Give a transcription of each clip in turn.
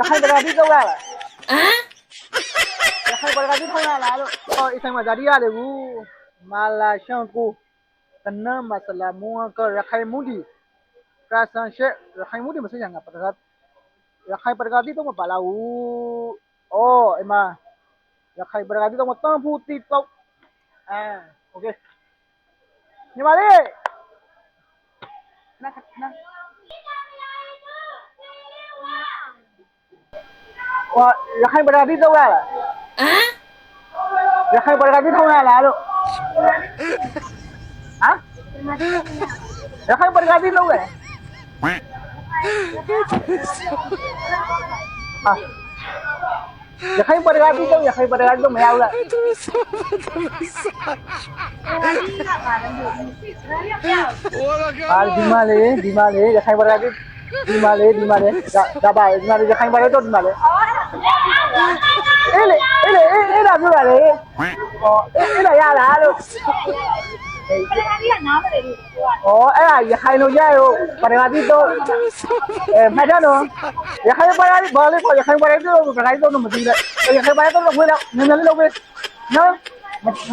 ခိုင်ပရာတိတော့ရလားရခိုင်ပရာတိထောင်းရလားလို့ဟောအဆိုင်မှာဇာတိရတယ်ဘူးမာလာရှန်ကိုတနမဆလာမွန်ကရခိုင်မူဒီကာဆန်ရှက်ရခိုင်မူဒီမစညာပရာရခိုင်ပရာတိတော့မပါလာဘူးအော်အမရခိုင်ပရာတိတော့မတန်ဖူတီတော့โอเคညီမလေးနာနာဟောရခိုင်ပရာတိတော့ရလားရခိုင်ပရာတိထောင်းရလားလို့ဟမ်ရခိုင်ပရာတိတော့ရရခိုင်ပရာတိတော့ရခိုင်ပရာတိတော့မရဘူးလားဒီမလေးရခိုင်ပရာတိဒီမလေးဒါပါဒီမလေးရခိုင်ပရာတိတော့ဒီမလေးအေးလာပြောတာလေဟောအေးလာရလားလို့ပရဂတိကနားမလဲလို့ပြောတာအဲ့ဒါရခိုင်လိုရရောပရဂတိတော့မှတ်တော့ရခိုင်ပရဂတိဘာလဲခေါ်ရခိုင်ပရဂတိတော့ပရဂတိတော့မသိဘူးရခိုင်ပရဂတိတော့ခွေးတော့နည်းနည်းလေးလုပ်ပေးနော်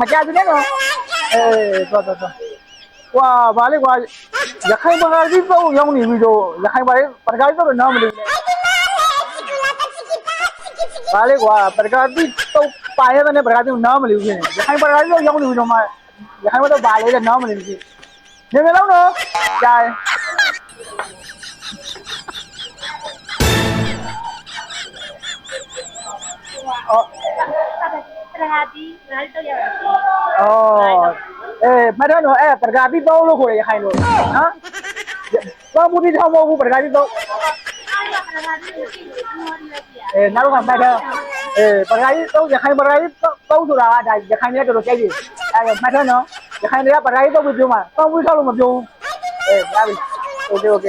မကြဘူးနဲ့နော်တော့ကွာဘာလဲကွာရခိုင်ပရဂတိတော့ရောင်းနေပြီတော့ရခိုင်ပရဂတိတော့နားမလဲဘာလဲကွာပရဂတိတော့ပါရတဲ့ပရဂတိနားမလဲဘူးရခိုင်ပရဂတိတော့ရောင်းနေပြီတော့မှရခိုင်တော့ပါလေတဲ့နားမလဲဘူးနေမလုံးတော့ကြာအော်ပရဂတိနားတော့ရမထတော့ပရဂတိတော့လို့ခေါ်ရခိုင်လို့နော်ဘာဘူးဒီထောင်မဟုတ်ဘူးပရဂတိတော့နောက်တော့မှတ်တော့ပရဂတိတော့ရခိုင်ပရဂတိတော့ဆိုတာကဒါရခိုင်နဲ့တော်တော်ကြိုက်တယ်မှတ်တော့နော်ရခိုင်တွေကပရဂတိတော့ပြောမှာတောင်းဝိထောက်လို့မပြောဘူးရပြီโอเคတော့